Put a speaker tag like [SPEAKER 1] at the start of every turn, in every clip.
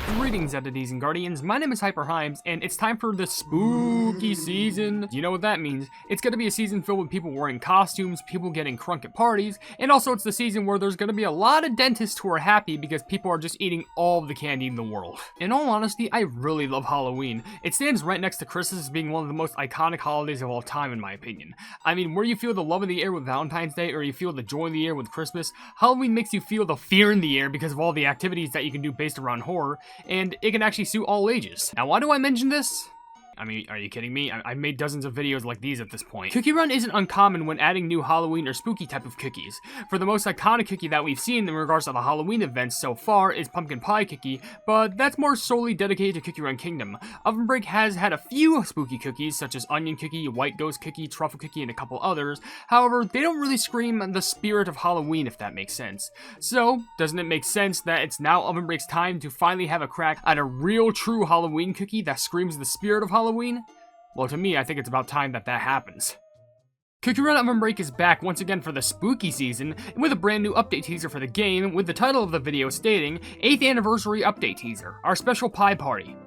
[SPEAKER 1] Greetings, entities and guardians. My name is HyperHimes, and it's time for the spooky season. You know what that means? It's gonna be a season filled with people wearing costumes, people getting crunk at parties, and also it's the season where there's gonna be a lot of dentists who are happy because people are just eating all of the candy in the world. In all honesty, I really love Halloween. It stands right next to Christmas as being one of the most iconic holidays of all time, in my opinion. I mean, where you feel the love in the air with Valentine's Day, or you feel the joy in the air with Christmas, Halloween makes you feel the fear in the air because of all the activities that you can do based around horror, and it can actually suit all ages. Now, why do I mention this? I mean, are you kidding me? I've made dozens of videos like these at this point. Cookie Run isn't uncommon when adding new Halloween or spooky type of cookies. For the most iconic cookie that we've seen in regards to the Halloween events so far is Pumpkin Pie Cookie, but that's more solely dedicated to Cookie Run Kingdom. OvenBreak has had a few spooky cookies, such as Onion Cookie, White Ghost Cookie, Truffle Cookie, and a couple others. However, they don't really scream the spirit of Halloween, if that makes sense. So, doesn't it make sense that it's now OvenBreak's time to finally have a crack at a real true Halloween cookie that screams the spirit of Halloween? Well, to me, I think it's about time that happens. Cookie Run OvenBreak is back once again for the spooky season, and with a brand new update teaser for the game, with the title of the video stating, 8th Anniversary Update Teaser, our special pie party.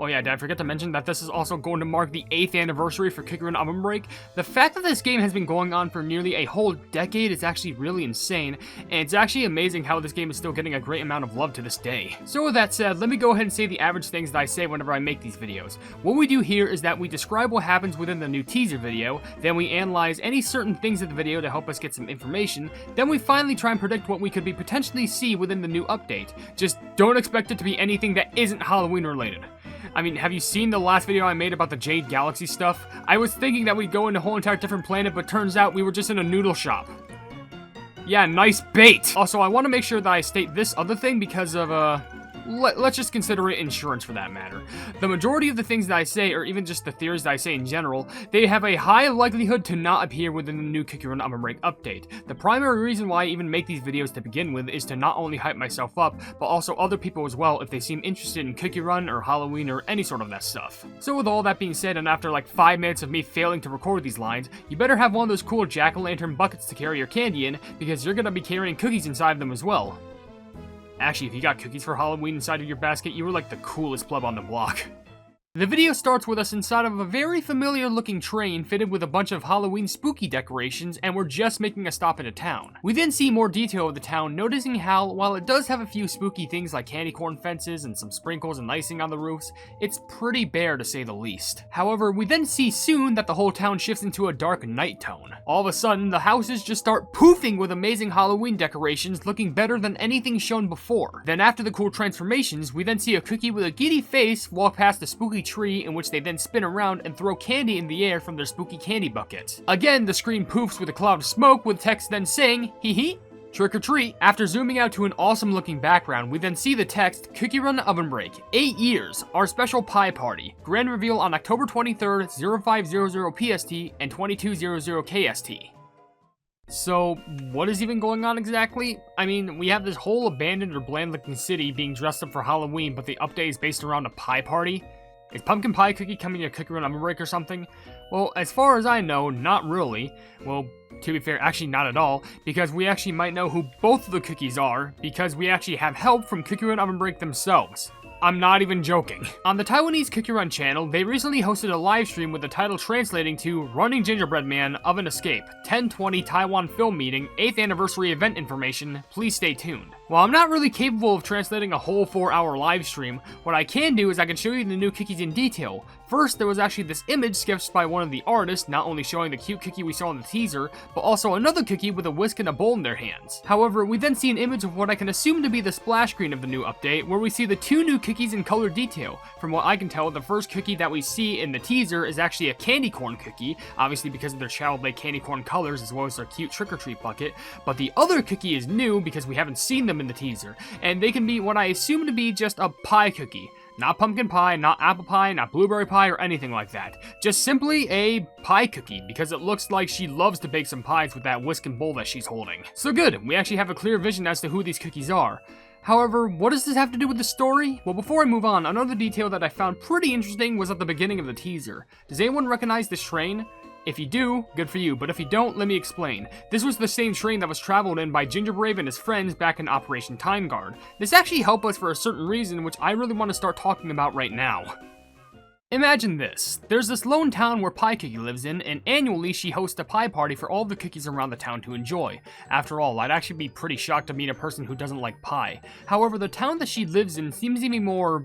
[SPEAKER 1] Oh yeah, did I forget to mention that this is also going to mark the 8th anniversary for Cookie Run OvenBreak? The fact that this game has been going on for nearly a whole decade is actually really insane, and it's actually amazing how this game is still getting a great amount of love to this day. So with that said, let me go ahead and say the average things that I say whenever I make these videos. What we do here is that we describe what happens within the new teaser video, then we analyze any certain things of the video to help us get some information, then we finally try and predict what we could be potentially see within the new update. Just don't expect it to be anything that isn't Halloween related. I mean, have you seen the last video I made about the Jade Galaxy stuff? I was thinking that we'd go into a whole entire different planet, but turns out we were just in a noodle shop. Yeah, nice bait! Also, I want to make sure that I state this other thing because of, let's just consider it insurance for that matter. The majority of the things that I say, or even just the theories that I say in general, they have a high likelihood to not appear within the new Cookie Run OvenBreak update. The primary reason why I even make these videos to begin with is to not only hype myself up, but also other people as well if they seem interested in Cookie Run or Halloween or any sort of that stuff. So with all that being said, and after like 5 minutes of me failing to record these lines, you better have one of those cool jack-o'-lantern buckets to carry your candy in, because you're gonna be carrying cookies inside of them as well. Actually, if you got cookies for Halloween inside of your basket, you were like the coolest pleb on the block. The video starts with us inside of a very familiar looking train fitted with a bunch of Halloween spooky decorations, and we're just making a stop in a town. We then see more detail of the town, noticing how, while it does have a few spooky things like candy corn fences and some sprinkles and icing on the roofs, it's pretty bare to say the least. However, we then see soon that the whole town shifts into a dark night tone. All of a sudden, the houses just start poofing with amazing Halloween decorations looking better than anything shown before. Then after the cool transformations, we then see a cookie with a giddy face walk past the spooky tree, in which they then spin around and throw candy in the air from their spooky candy bucket. Again, the screen poofs with a cloud of smoke, with text then saying, hee hee, trick or treat. After zooming out to an awesome looking background, we then see the text, Cookie Run OvenBreak, 8 years, our special pie party. Grand reveal on October 23rd, 0500 PST and 2200 KST. So, what is even going on exactly? I mean, we have this whole abandoned or bland looking city being dressed up for Halloween, but the update is based around a pie party? Is Pumpkin Pie Cookie coming to Cookie Run OvenBreak or something? Well, as far as I know, not really. Well, to be fair, actually not at all, because we actually might know who both of the cookies are, because we actually have help from Cookie Run OvenBreak themselves. I'm not even joking. On the Taiwanese Cookie Run channel, they recently hosted a live stream with the title translating to Running Gingerbread Man, Oven Escape, 10/20 Taiwan Film Meeting, 8th Anniversary Event Information, please stay tuned. While I'm not really capable of translating a whole 4-hour live stream, what I can do is I can show you the new cookies in detail. First, there was actually this image sketched by one of the artists, not only showing the cute cookie we saw in the teaser, but also another cookie with a whisk and a bowl in their hands. However, we then see an image of what I can assume to be the splash screen of the new update, where we see the 2 new cookies in color detail. From what I can tell, the first cookie that we see in the teaser is actually a candy corn cookie, obviously because of their childlike candy corn colors as well as their cute trick-or-treat bucket, but the other cookie is new because we haven't seen them in the teaser, and they can be what I assume to be just a pie cookie. Not pumpkin pie, not apple pie, not blueberry pie, or anything like that. Just simply a pie cookie, because it looks like she loves to bake some pies with that whisk and bowl that she's holding. So good, we actually have a clear vision as to who these cookies are. However, what does this have to do with the story? Well, before I move on, another detail that I found pretty interesting was at the beginning of the teaser. Does anyone recognize this train? If you do, good for you, but if you don't, let me explain. This was the same train that was traveled in by Gingerbrave and his friends back in Operation Time Guard. This actually helped us for a certain reason, which I really want to start talking about right now. Imagine this. There's this lone town where Pie Cookie lives in, and annually she hosts a pie party for all the cookies around the town to enjoy. After all, I'd actually be pretty shocked to meet a person who doesn't like pie. However, the town that she lives in seems to be more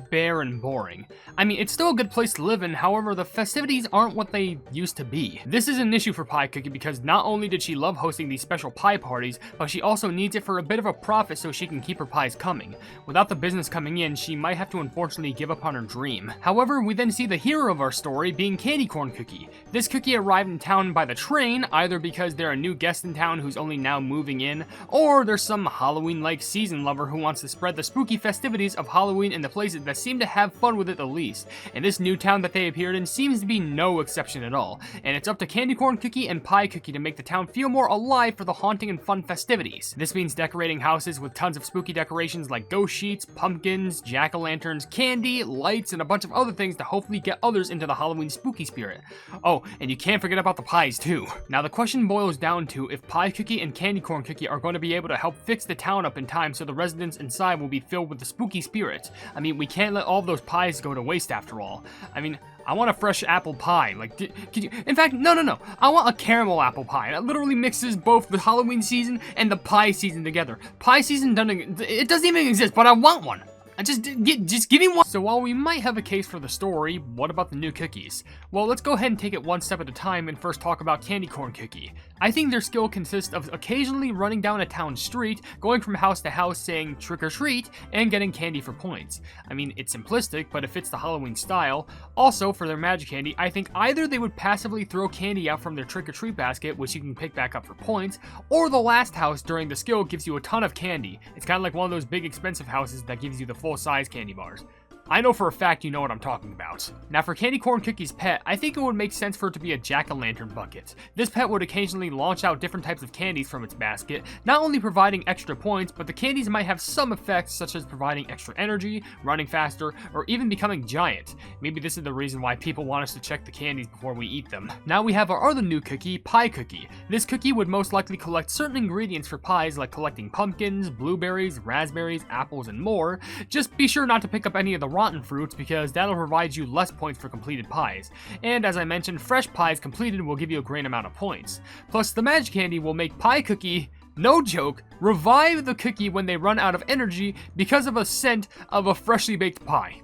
[SPEAKER 1] bare and boring. I mean, it's still a good place to live in, however, the festivities aren't what they used to be. This is an issue for Pie Cookie because not only did she love hosting these special pie parties, but she also needs it for a bit of a profit so she can keep her pies coming. Without the business coming in, she might have to unfortunately give up on her dream. However, we then see the hero of our story being Candy Corn Cookie. This cookie arrived in town by the train, either because they're a new guest in town who's only now moving in, or there's some Halloween-like season lover who wants to spread the spooky festivities of Halloween in the places that seem to have fun with it the least, and this new town that they appeared in seems to be no exception at all, and it's up to Candy Corn Cookie and Pie Cookie to make the town feel more alive for the haunting and fun festivities. This means decorating houses with tons of spooky decorations like ghost sheets, pumpkins, jack-o'-lanterns, candy, lights, and a bunch of other things to hopefully get others into the Halloween spooky spirit. Oh, and you can't forget about the pies too. Now the question boils down to if Pie Cookie and Candy Corn Cookie are going to be able to help fix the town up in time so the residents inside will be filled with the spooky spirit. I mean, we can't let all those pies go to waste after all. I mean, I want a fresh apple pie. Like, could you? In fact, no. I want a caramel apple pie. That literally mixes both the Halloween season and the pie season together. Pie season doesn't even exist, but I want one. Just give me one. So while we might have a case for the story, what about the new cookies? Well, let's go ahead and take it one step at a time and first talk about Candy Corn Cookie. I think their skill consists of occasionally running down a town street, going from house to house saying trick or treat, and getting candy for points. I mean, it's simplistic, but it fits the Halloween style. Also, for their magic candy, I think either they would passively throw candy out from their trick or treat basket, which you can pick back up for points, or the last house during the skill gives you a ton of candy. It's kind of like one of those big expensive houses that gives you the full-size candy bars. I know for a fact you know what I'm talking about. Now for Candy Corn Cookie's pet, I think it would make sense for it to be a jack-o'-lantern bucket. This pet would occasionally launch out different types of candies from its basket, not only providing extra points, but the candies might have some effects such as providing extra energy, running faster, or even becoming giant. Maybe this is the reason why people want us to check the candies before we eat them. Now we have our other new cookie, Pie Cookie. This cookie would most likely collect certain ingredients for pies like collecting pumpkins, blueberries, raspberries, apples, and more. Just be sure not to pick up any of the rotten fruits because that'll provide you less points for completed pies. And as I mentioned, fresh pies completed will give you a great amount of points. Plus the magic candy will make Pie Cookie, no joke, revive the cookie when they run out of energy because of a scent of a freshly baked pie.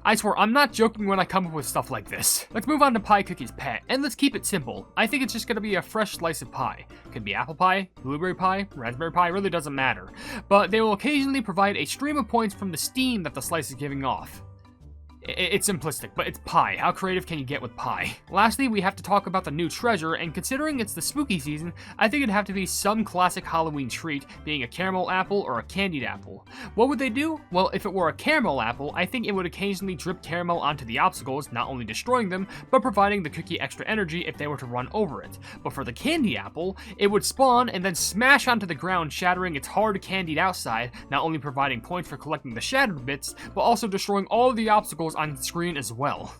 [SPEAKER 1] I swear, I'm not joking when I come up with stuff like this. Let's move on to Pie Cookie's pet, and let's keep it simple. I think it's just gonna be a fresh slice of pie. Could be apple pie, blueberry pie, raspberry pie, really doesn't matter. But they will occasionally provide a stream of points from the steam that the slice is giving off. It's simplistic, but it's pie. How creative can you get with pie? Lastly, we have to talk about the new treasure, and considering it's the spooky season, I think it'd have to be some classic Halloween treat, being a caramel apple or a candied apple. What would they do? Well, if it were a caramel apple, I think it would occasionally drip caramel onto the obstacles, not only destroying them, but providing the cookie extra energy if they were to run over it. But for the candy apple, it would spawn and then smash onto the ground, shattering its hard candied outside, not only providing points for collecting the shattered bits, but also destroying all of the obstacles on screen as well.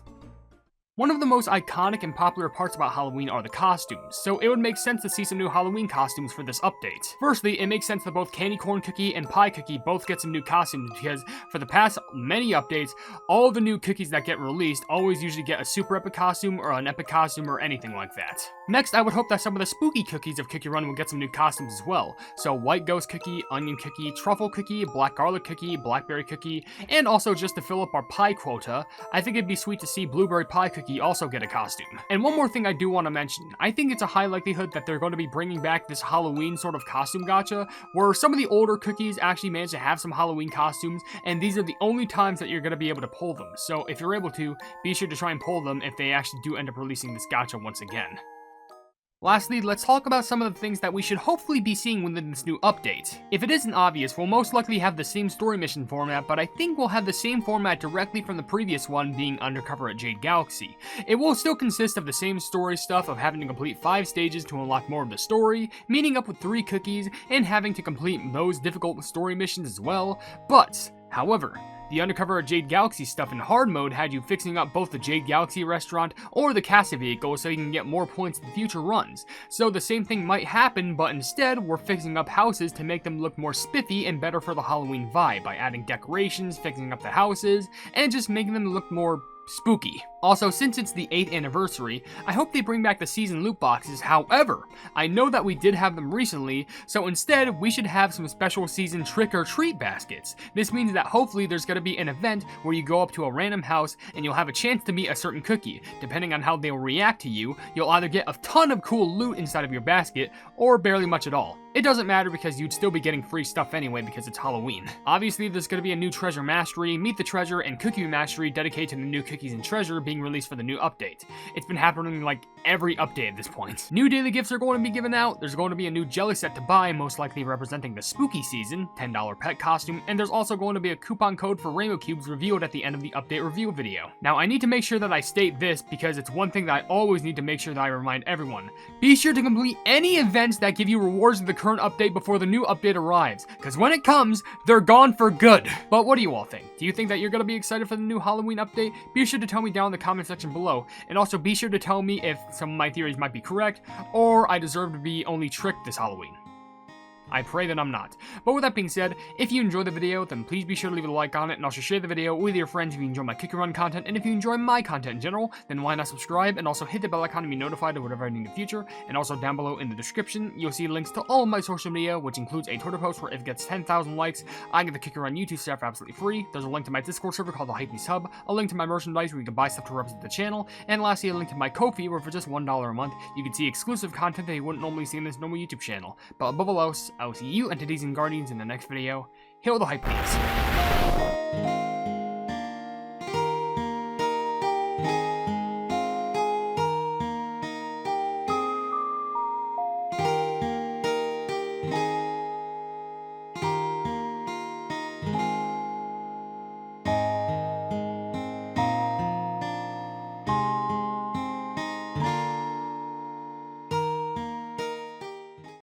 [SPEAKER 1] One of the most iconic and popular parts about Halloween are the costumes, so it would make sense to see some new Halloween costumes for this update. Firstly, it makes sense that both Candy Corn Cookie and Pie Cookie both get some new costumes because for the past many updates, all the new cookies that get released always usually get a super epic costume or an epic costume or anything like that. Next, I would hope that some of the spooky cookies of Cookie Run will get some new costumes as well. So White Ghost Cookie, Onion Cookie, Truffle Cookie, Black Garlic Cookie, Blackberry Cookie, and also just to fill up our pie quota, I think it'd be sweet to see Blueberry Pie Cookie also get a costume. And one more thing I do want to mention, I think it's a high likelihood that they're going to be bringing back this Halloween sort of costume gacha, where some of the older cookies actually manage to have some Halloween costumes, and these are the only times that you're going to be able to pull them. So if you're able to, be sure to try and pull them if they actually do end up releasing this gacha once again. Lastly, let's talk about some of the things that we should hopefully be seeing within this new update. If it isn't obvious, we'll most likely have the same story mission format, but I think we'll have the same format directly from the previous one, being Undercover at Jade Galaxy. It will still consist of the same story stuff of having to complete 5 stages to unlock more of the story, meeting up with 3 cookies, and having to complete those difficult story missions as well, but however, The Undercover Jade Galaxy stuff in hard mode had you fixing up both the Jade Galaxy restaurant or the Casa vehicle so you can get more points in future runs. So the same thing might happen, but instead we're fixing up houses to make them look more spiffy and better for the Halloween vibe by adding decorations, fixing up the houses, and just making them look more spooky. Also, since it's the 8th anniversary, I hope they bring back the season loot boxes. However, I know that we did have them recently, so instead we should have some special season trick-or-treat baskets. This means that hopefully there's going to be an event where you go up to a random house and you'll have a chance to meet a certain cookie. Depending on how they'll react to you, you'll either get a ton of cool loot inside of your basket, or barely much at all. It doesn't matter because you'd still be getting free stuff anyway because it's Halloween. Obviously, there's going to be a new treasure mastery, meet the treasure, and cookie mastery dedicated to the new cookies and treasure being released for the new update. It's been happening like every update at this point. New daily gifts are going to be given out, there's going to be a new jelly set to buy, most likely representing the spooky season, $10 pet costume, and there's also going to be a coupon code for rainbow cubes revealed at the end of the update review video. Now, I need to make sure that I state this because it's one thing that I always need to make sure that I remind everyone. Be sure to complete any events that give you rewards in the current update before the new update arrives, because when it comes, they're gone for good. But what do you all think? Do you think that you're going to be excited for the new Halloween update? Be sure to tell me down in the comment section below, and also be sure to tell me if some of my theories might be correct, or I deserve to be only tricked this Halloween. I pray that I'm not. But with that being said, if you enjoyed the video, then please be sure to leave a like on it, and also share the video with your friends if you enjoy my cookie run content, and if you enjoy my content in general, then why not subscribe, and also hit the bell icon to be notified of whatever I do in the future, and also down below in the description, you'll see links to all of my social media, which includes a Twitter post where if it gets 10,000 likes, I get the cookie run YouTube stuff for absolutely free. There's a link to my Discord server called the HyperHimes Hub, a link to my merchandise where you can buy stuff to represent the channel, and lastly a link to my Ko-fi where for just $1 a month, you can see exclusive content that you wouldn't normally see in this normal YouTube channel. But above all else, I will see you and today's Guardians in the next video. Hail the HyperHimes.